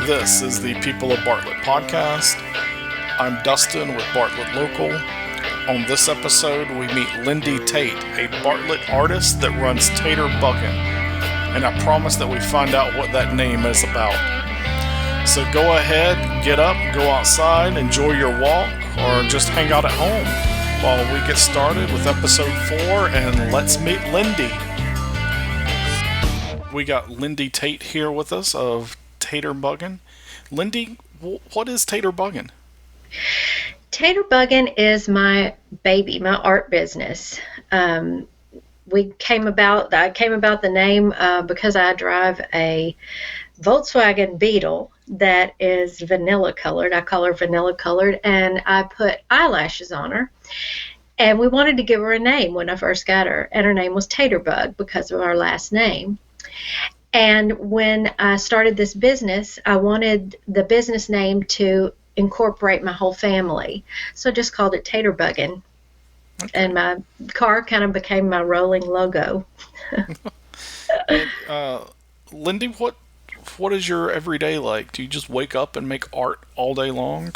This is the People of Bartlett podcast. I'm Dustin with Bartlett Local. On this episode, we meet Lindy Tate, a Bartlett artist that runs Tater Buggin', and I promise that we find out what that name is about. So go ahead, get up, go outside, enjoy your walk, or just hang out at home while we get started with episode 4, and let's meet Lindy. We got Lindy Tate here with us of Tater Buggin'. Lindy, what is Tater Buggin'? Tater Buggin' is my baby, my art business. I came about the name because I drive a Volkswagen Beetle that is vanilla colored. I call her vanilla colored, and I put eyelashes on her. And we wanted to give her a name when I first got her, and her name was Taterbug because of our last name. And when I started this business, I wanted the business name to incorporate my whole family. So I just called it Tater Buggin'. Okay. And my car kind of became my rolling logo. And, Lindy, what is your everyday like? Do you just wake up and make art all day long?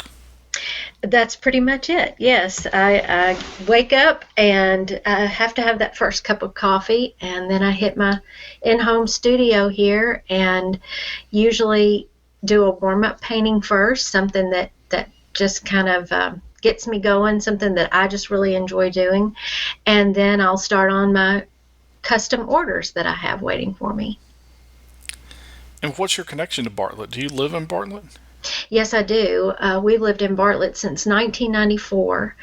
That's pretty much it, yes. I wake up and I have to have that first cup of coffee, and then I hit my in-home studio here and usually do a warm-up painting first, something that just kind of gets me going, something that I just really enjoy doing, and then I'll start on my custom orders that I have waiting for me. And what's your connection to Bartlett? Do you live in Bartlett? Yes, I do. We've lived in Bartlett since 1994.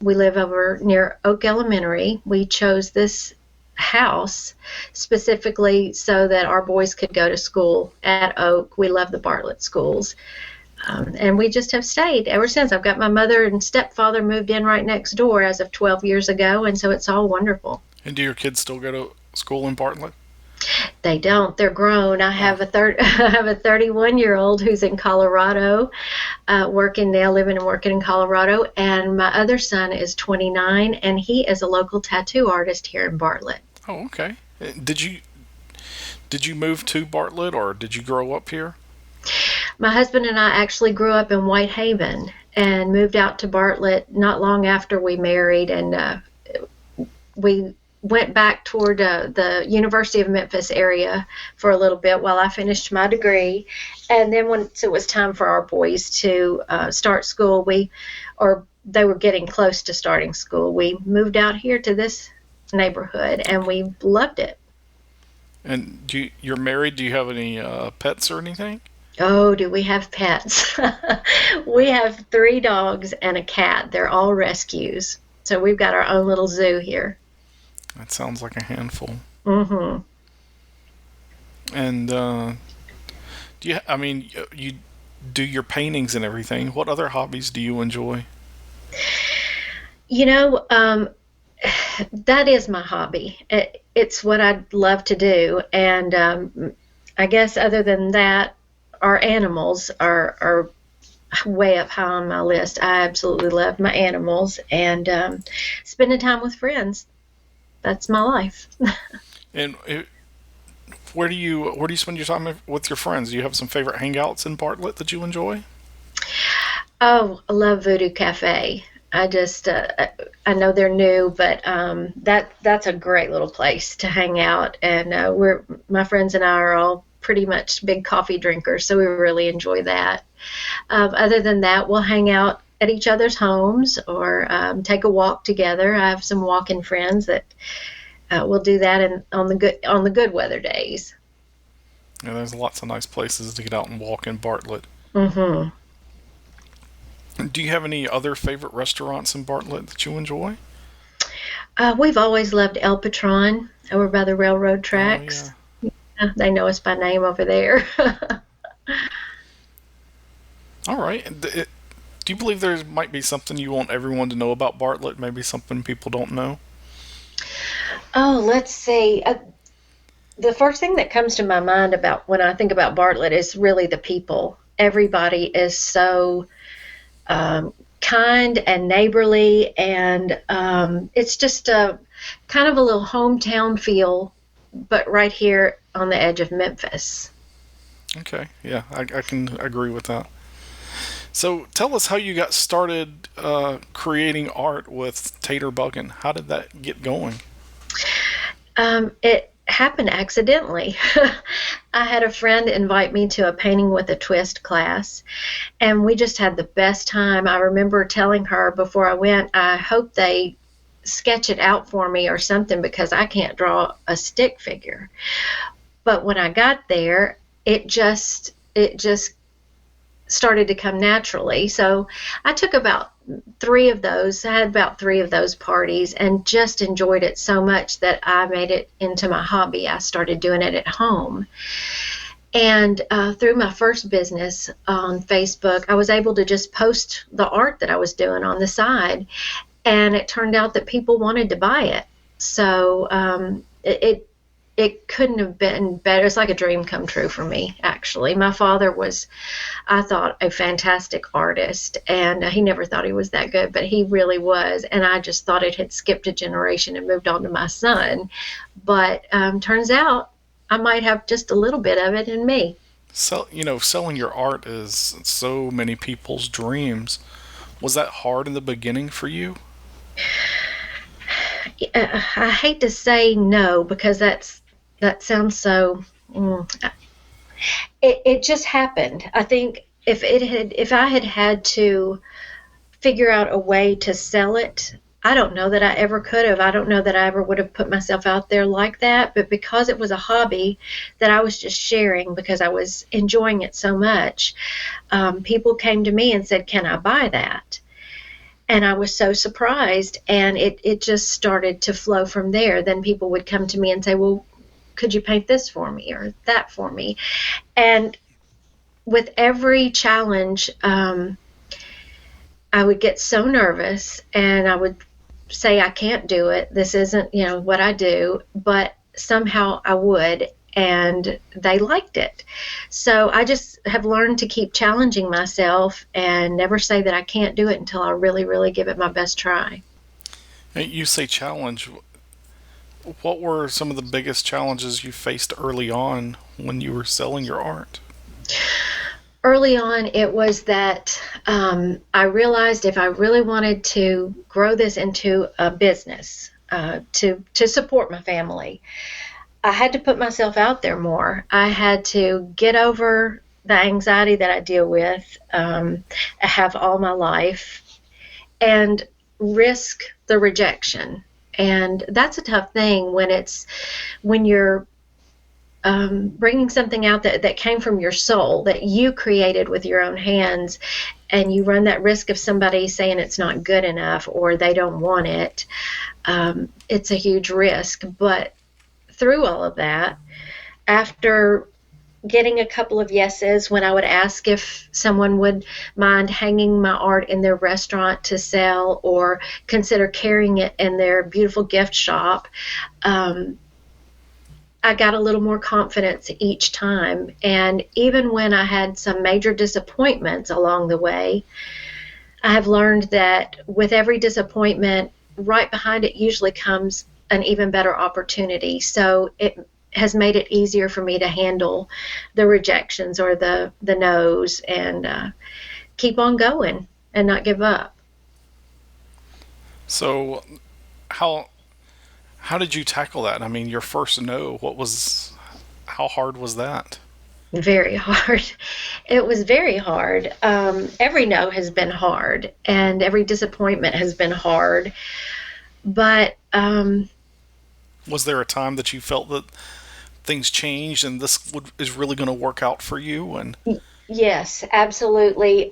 We live over near Oak Elementary. We chose this house specifically so that our boys could go to school at Oak. We love the Bartlett schools. And we just have stayed ever since. I've got my mother and stepfather moved in right next door as of 12 years ago, and so it's all wonderful. And do your kids still go to school in Bartlett? They don't. They're grown. I have a 31-year-old who's in Colorado, living and working in Colorado, and my other son is 29, and he is a local tattoo artist here in Bartlett. Oh, okay. Did you move to Bartlett, or did you grow up here? My husband and I actually grew up in Whitehaven and moved out to Bartlett not long after we married, and we went back toward the University of Memphis area for a little bit while I finished my degree. And then once it was time for our boys to start school, they were getting close to starting school, we moved out here to this neighborhood, and we loved it. And you're married? Do you have any pets or anything? Oh, do we have pets? We have 3 dogs and a cat. They're all rescues. So we've got our own little zoo here. That sounds like a handful. Mm-hmm. And you do your paintings and everything. What other hobbies do you enjoy? That is my hobby. It's what I love to do. And I guess other than that, our animals are way up high on my list. I absolutely love my animals, and spending time with friends. That's my life. And where do you spend your time with your friends? Do you have some favorite hangouts in Bartlett that you enjoy? Oh, I love Voodoo Cafe. I just I know they're new, but that's a great little place to hang out. And my friends and I are all pretty much big coffee drinkers, so we really enjoy that. Other than that, we'll hang out at each other's homes or take a walk together. I have some walking friends that will do that on the good weather days. Yeah, there's lots of nice places to get out and walk in Bartlett. Mm-hmm. Do you have any other favorite restaurants in Bartlett that you enjoy? We've always loved El Patron over by the railroad tracks. Oh, yeah. They know us by name over there. All right. Do you believe there might be something you want everyone to know about Bartlett? Maybe something people don't know? Oh, let's see. The first thing that comes to my mind about when I think about Bartlett is really the people. Everybody is so kind and neighborly, and it's just a kind of a little hometown feel, but right here on the edge of Memphis. Okay, yeah, I can agree with that. So tell us how you got started creating art with Tater Buggin. How did that get going? It happened accidentally. I had a friend invite me to a painting with a twist class, and we just had the best time. I remember telling her before I went, I hope they sketch it out for me or something because I can't draw a stick figure. But when I got there, it just started to come naturally. So I took about three of those. I had about three of those parties and just enjoyed it so much that I made it into my hobby. I started doing it at home. And through my first business on Facebook, I was able to just post the art that I was doing on the side. And it turned out that people wanted to buy it. So it couldn't have been better. It's like a dream come true for me, actually. My father was, I thought, a fantastic artist, and he never thought he was that good, but he really was. And I just thought it had skipped a generation and moved on to my son. But turns out I might have just a little bit of it in me. Selling your art is so many people's dreams. Was that hard in the beginning for you? I hate to say no because that sounds so. It just happened. I think if I had had to figure out a way to sell it, I don't know that I ever could have. I don't know that I ever would have put myself out there like that. But because it was a hobby that I was just sharing because I was enjoying it so much, people came to me and said, "Can I buy that?" And I was so surprised, and it just started to flow from there. Then people would come to me and say, "Well, could you paint this for me or that for me?" And with every challenge, I would get so nervous and I would say, I can't do it. This isn't, what I do. But somehow I would, and they liked it. So I just have learned to keep challenging myself and never say that I can't do it until I really, really give it my best try. Hey, you say challenge. What were some of the biggest challenges you faced early on when you were selling your art? Early on, it was that I realized if I really wanted to grow this into a business to support my family, I had to put myself out there more. I had to get over the anxiety that I deal with, I have all my life, and risk the rejection. And that's a tough thing when you're bringing something out that came from your soul, that you created with your own hands, and you run that risk of somebody saying it's not good enough or they don't want it. It's a huge risk. But through all of that, after getting a couple of yeses when I would ask if someone would mind hanging my art in their restaurant to sell or consider carrying it in their beautiful gift shop, I got a little more confidence each time. And even when I had some major disappointments along the way, I have learned that with every disappointment, right behind it usually comes an even better opportunity. So it has made it easier for me to handle the rejections or the no's and keep on going and not give up. So, how how did you tackle that? I mean, your first no, how hard was that? Very hard. It was very hard. Every no has been hard, and every disappointment has been hard. But Was there a time that you felt that things changed and is really going to work out for you? And yes, absolutely.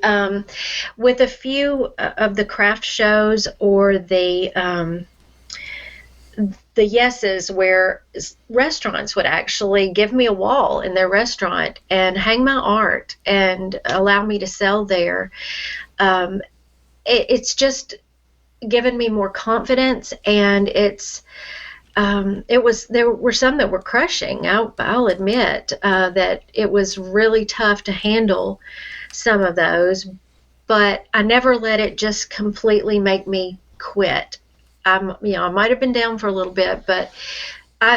With a few of the craft shows or the yeses where restaurants would actually give me a wall in their restaurant and hang my art and allow me to sell there. It's just given me more confidence, and there were some that were crushing. I'll admit that it was really tough to handle some of those, but I never let it just completely make me quit. I might have been down for a little bit, but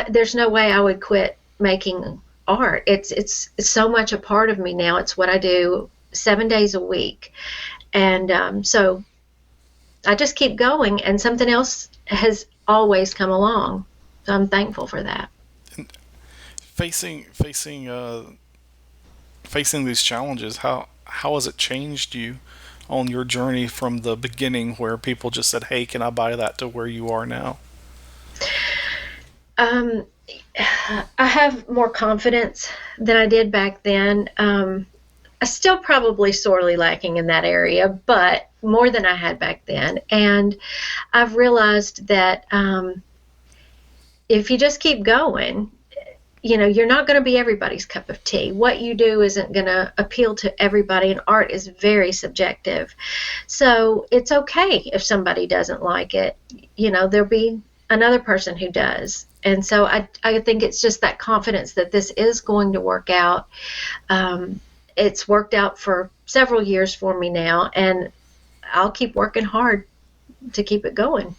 there's no way I would quit making art. It's so much a part of me now. It's what I do 7 days a week. And so I just keep going, and something else has always come along. So I'm thankful for that. And facing these challenges, how has it changed you on your journey from the beginning where people just said, "Hey, can I buy that?" to where you are now? Um, I have more confidence than I did back then. I still probably sorely lacking in that area, but more than I had back then. And I've realized that if you just keep going, you're not going to be everybody's cup of tea. What you do isn't going to appeal to everybody, and art is very subjective. So it's okay if somebody doesn't like it. There'll be another person who does. And so I think it's just that confidence that this is going to work out. It's worked out for several years for me now, and I'll keep working hard to keep it going.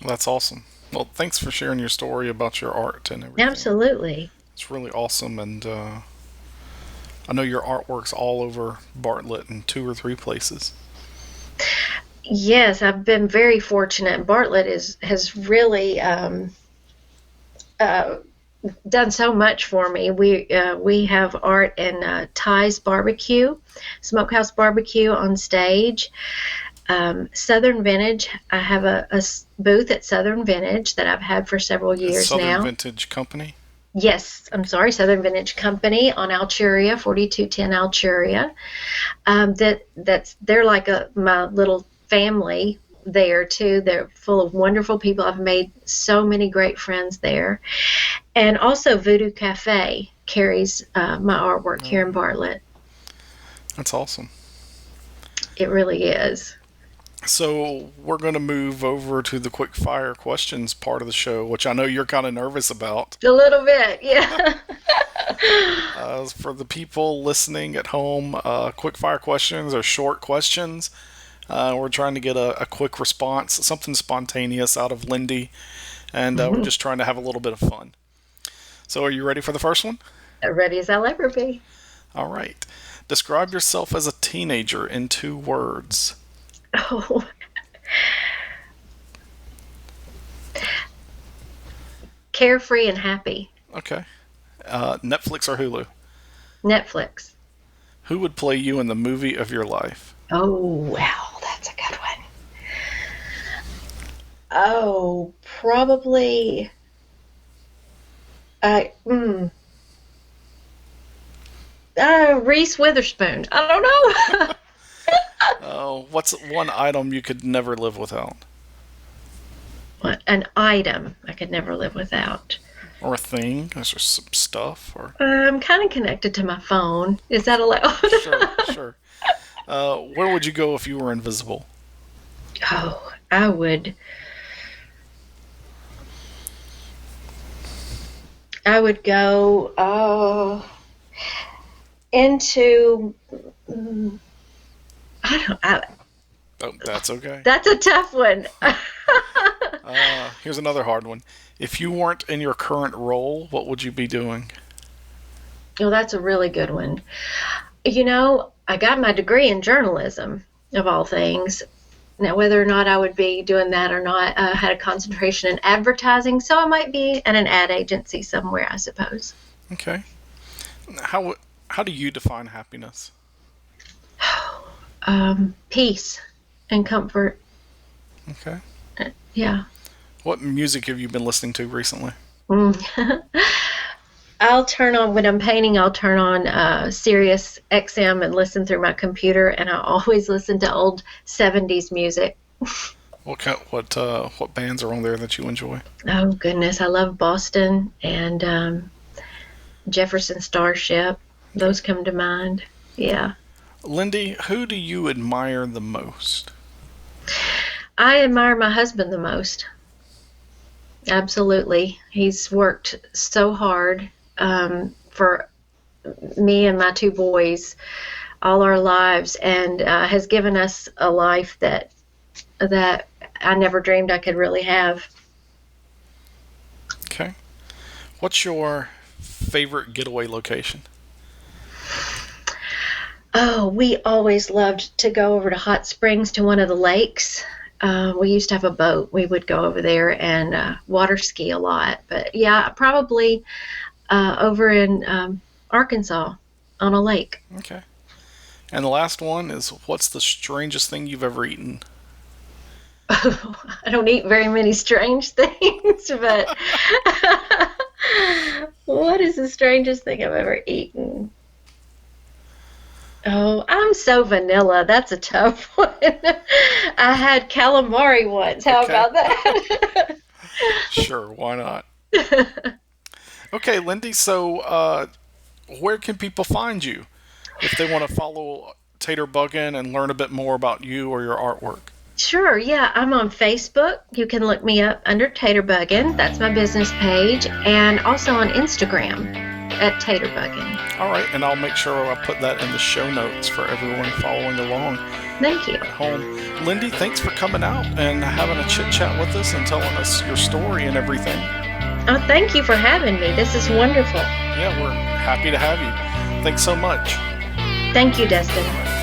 That's awesome. Well, thanks for sharing your story about your art and everything. Absolutely. It's really awesome, and I know your artwork's all over Bartlett in 2 or 3 places. Yes, I've been very fortunate. Bartlett has really done so much for me. We have art in Ty's Barbecue, Smokehouse Barbecue on stage. Southern Vintage. I have a booth at Southern Vintage that I've had for several years now. Southern Vintage Company? Yes, I'm sorry, Southern Vintage Company on Alturia, 4210 Alturia. They're like my little family there too. They're full of wonderful people. I've made so many great friends there. And also Voodoo Cafe carries my artwork here in Bartlett. That's awesome. It really is. So we're going to move over to the quick fire questions part of the show, which I know you're kind of nervous about. A little bit, yeah. For the people listening at home, quick fire questions are short questions. We're trying to get a quick response, something spontaneous out of Lindy, and we're just trying to have a little bit of fun. So are you ready for the first one? Ready as I'll ever be. All right. Describe yourself as a teenager in 2 words. Oh. Carefree and happy. Okay. Netflix or Hulu? Netflix. Who would play you in the movie of your life? Oh, wow. That's a good one. Oh, probably. Reese Witherspoon. I don't know. What's one item you could never live without? What, an item I could never live without? Or a thing? Is there some stuff? Or I'm kind of connected to my phone. Is that allowed? Sure. Where would you go if you were invisible? Oh, I would go into. Oh, that's okay. That's a tough one. Here's another hard one. If you weren't in your current role, what would you be doing? Oh, that's a really good one. I got my degree in journalism, of all things. Now, whether or not I would be doing that or not, I had a concentration in advertising, so I might be at an ad agency somewhere, I suppose. Okay. How do you define happiness? Peace and comfort. Okay. Yeah. What music have you been listening to recently? I'll turn on, when I'm painting, I'll turn on Sirius XM and listen through my computer, and I always listen to old 70s music. What bands are on there that you enjoy? Oh, goodness. I love Boston and Jefferson Starship. Those come to mind. Yeah. Lindy, who do you admire the most? I admire my husband the most. Absolutely. He's worked so hard for me and my 2 boys all our lives, and has given us a life that I never dreamed I could really have. Okay. What's your favorite getaway location? Oh, we always loved to go over to Hot Springs to one of the lakes. We used to have a boat. We would go over there and water ski a lot. But yeah, probably over in Arkansas on a lake. Okay. And the last one is, what's the strangest thing you've ever eaten? I don't eat very many strange things, but what is the strangest thing I've ever eaten? Oh, I'm so vanilla. That's a tough one. I had calamari once. How about that? Sure, why not? Okay, Lindy, so where can people find you if they want to follow Tater Buggin and learn a bit more about you or your artwork? Sure, yeah. I'm on Facebook. You can look me up under Tater Buggin. That's my business page. And also on Instagram at Tater Buggin. All right, and I'll make sure I put that in the show notes for everyone following along. Thank you. At home. Lindy, thanks for coming out and having a chit-chat with us and telling us your story and everything. Oh, thank you for having me. This is wonderful. Yeah, we're happy to have you. Thanks so much. Thank you, Dustin.